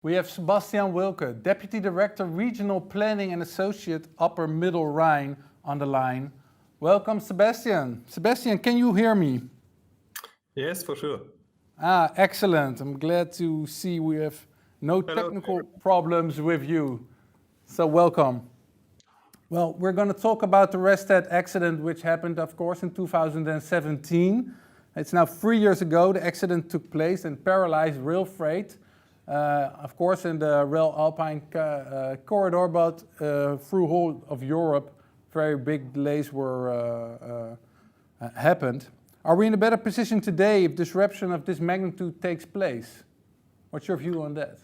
We have Sebastian Wilske, Deputy Director Regional Planning and Associate Upper Middle Rhine on the line. Welcome, Sebastian. Sebastian, can you hear me? Yes, for sure. Excellent. I'm glad to see we have no technical problems with you. So welcome. Well, we're going to talk about the Rastatt accident, which happened, of course, in 2017. It's now 3 years ago the accident took place and paralyzed RailFreight. Of course, in the Rhine-Alpine corridor, but through whole of Europe, very big delays were happened. Are we in a better position today if disruption of this magnitude takes place? What's your view on that?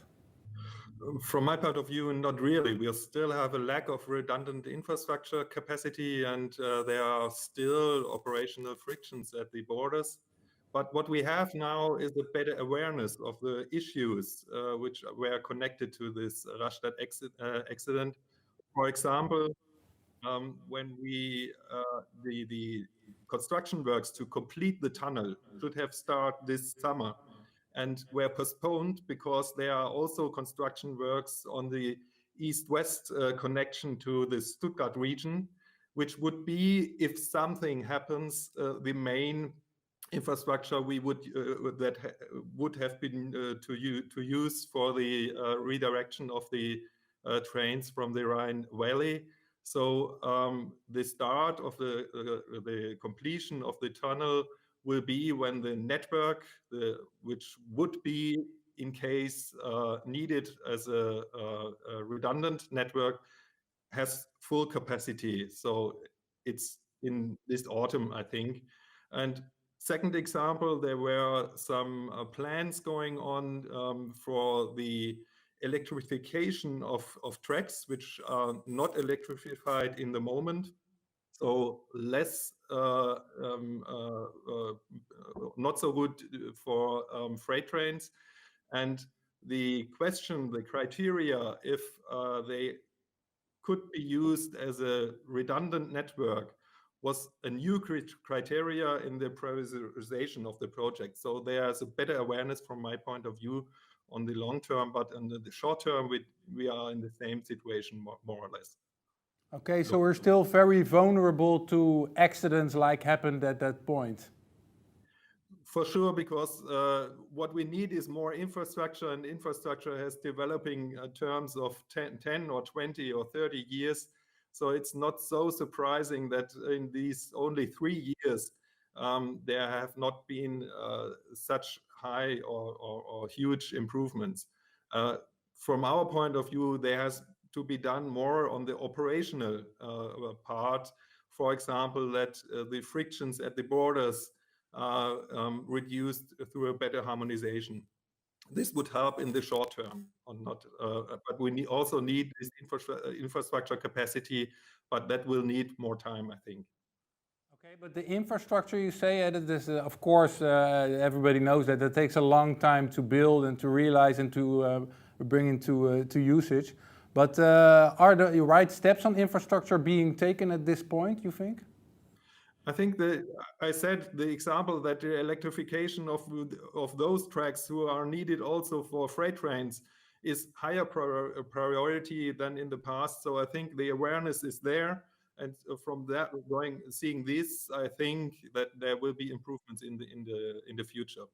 From my point of view, not really. We still have a lack of redundant infrastructure capacity, and there are still operational frictions at the borders. But what we have now is a better awareness of the issues which were connected to this Rastatt accident. For example, when the construction works to complete the tunnel should have started this summer and were postponed because there are also construction works on the east-west connection to the Stuttgart region, which would be, if something happens, the main infrastructure we would would have been to use for the redirection of the trains from the Rhine Valley. So the start of the completion of the tunnel will be when the network, which would be in case needed as a redundant network, has full capacity. So it's in this autumn, I think. And second example, there were some plans going on for the electrification of tracks, which are not electrified in the moment. So less, not so good for freight trains. And the question, the criteria, if they could be used as a redundant network, was a new criteria in the prioritization of the project. So there's a better awareness from my point of view on the long term, but in the short term, we are in the same situation, more or less. Okay, so we're still very vulnerable to accidents like happened at that point. For sure, because what we need is more infrastructure, and infrastructure has developing terms of 10 or 20 or 30 years. So it's not so surprising that in these only 3 years, there have not been such high or huge improvements. From our point of view, there has to be done more on the operational part. For example, that the frictions at the borders are reduced through a better harmonization. This would help in the short term, or not, but we also need this infrastructure capacity, but that will need more time, I think. Okay, but the infrastructure you say, that is, of course, everybody knows that it takes a long time to build and to realize and to bring into to usage. But are the right steps on infrastructure being taken at this point, you think? I think that I said the example that the electrification of those tracks who are needed also for freight trains is higher priority than in the past. So I think the awareness is there, and from that, seeing this, I think that there will be improvements in the future.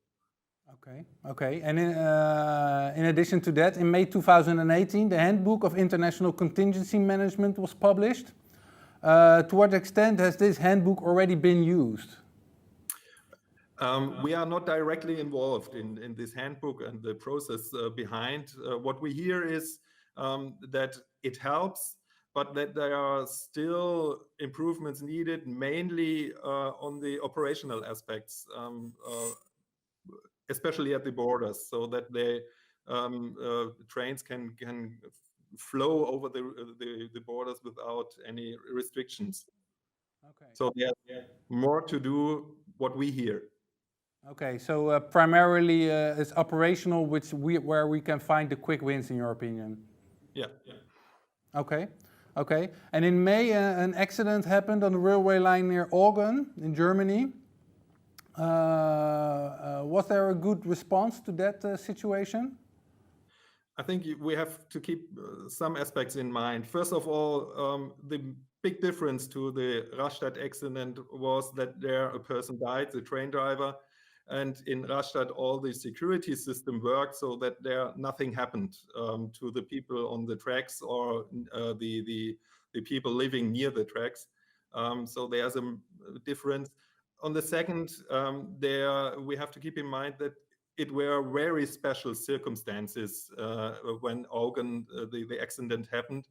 Okay. And in addition to that, in May 2018, the Handbook of International Contingency Management was published. To what extent has this handbook already been used? We are not directly involved in this handbook and the process behind. What we hear is that it helps, but that there are still improvements needed, mainly on the operational aspects, especially at the borders, so that the trains can flow over the borders without any restrictions. Okay. So there's more to do, what we hear. Okay, so primarily it's operational, where we can find the quick wins, in your opinion. Yeah. Okay. And in May, an accident happened on the railway line near Aachen in Germany. Was there a good response to that situation? I think we have to keep some aspects in mind. First of all, the big difference to the Rastatt accident was that there a person died, the train driver, and in Rastatt all the security system worked so that nothing happened to the people on the tracks or the people living near the tracks. So there's a difference. On the second, we have to keep in mind that it were very special circumstances when the accident happened,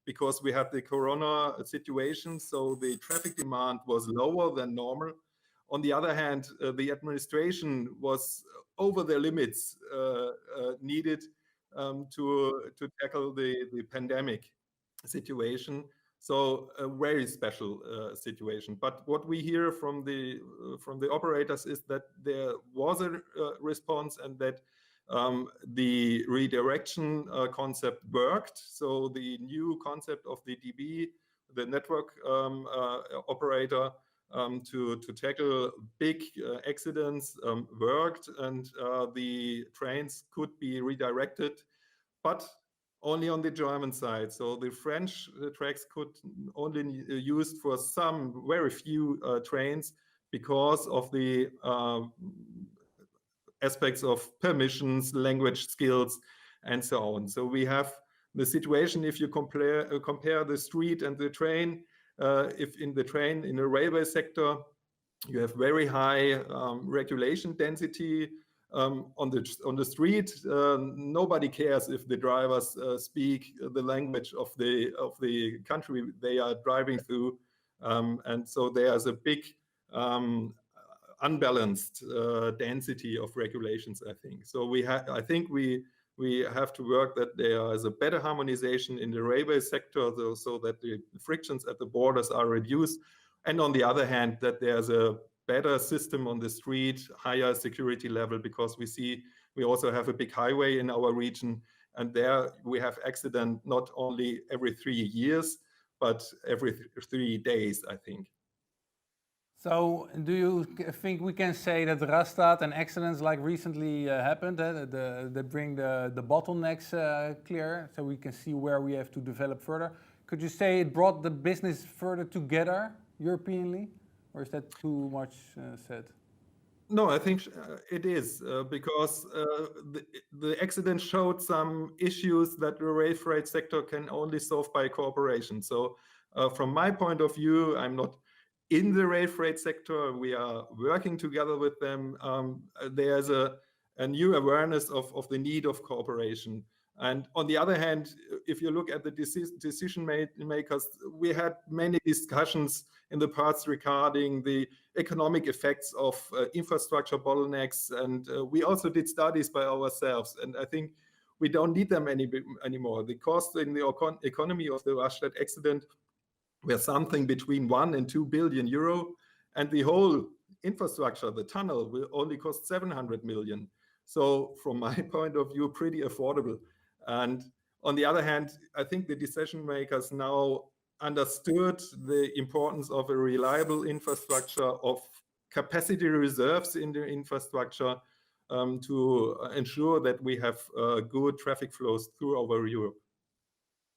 because we had the corona situation, so the traffic demand was lower than normal. On the other hand, the administration was over the limits needed to tackle the pandemic situation. So a very special situation. But what we hear from the operators is that there was a response and that the redirection concept worked. So the new concept of the DB, the network operator, to tackle big accidents worked, and the trains could be redirected, but only on the German side. So the French tracks could only used for some very few trains because of the aspects of permissions, language skills, and so on. So we have the situation, if you compare the street and the train, if in the train, in the railway sector, you have very high regulation density. On the street, nobody cares if the drivers speak the language of the country they are driving through, and so there's a big unbalanced density of regulations, I think. So I think we have to work that there is a better harmonization in the railway sector, so that the frictions at the borders are reduced, and on the other hand, that there's a better system on the street, higher security level, because we also have a big highway in our region, and there we have accident not only every 3 years, but every 3 days, I think. So do you think we can say that Rastatt and accidents like recently happened, that bring the bottlenecks clear, so we can see where we have to develop further? Could you say it brought the business further together Europeanly? Or is that too much said? No, I think it is, because the accident showed some issues that the RailFreight sector can only solve by cooperation. So from my point of view, I'm not in the RailFreight sector. We are working together with them. There's a new awareness of the need of cooperation. And on the other hand, if you look at the decision makers, we had many discussions in the past regarding the economic effects of infrastructure bottlenecks, and we also did studies by ourselves, and I think we don't need them anymore. The cost in the economy of the Rastatt accident were something between 1 and 2 billion euro, and the whole infrastructure, the tunnel, will only cost 700 million. So from my point of view, pretty affordable. And on the other hand, I think the decision makers now understood the importance of a reliable infrastructure, of capacity reserves in the infrastructure, to ensure that we have good traffic flows through our Europe.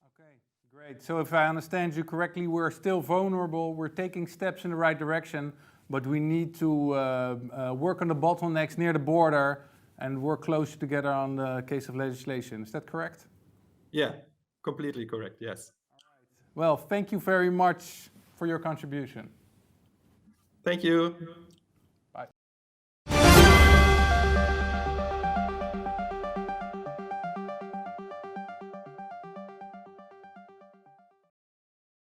Okay, great. So if I understand you correctly, we're still vulnerable, we're taking steps in the right direction, but we need to work on the bottlenecks near the border and work closer together on the case of legislation. Is that correct? Yeah, completely correct, yes. All right. Well, thank you very much for your contribution. Thank you.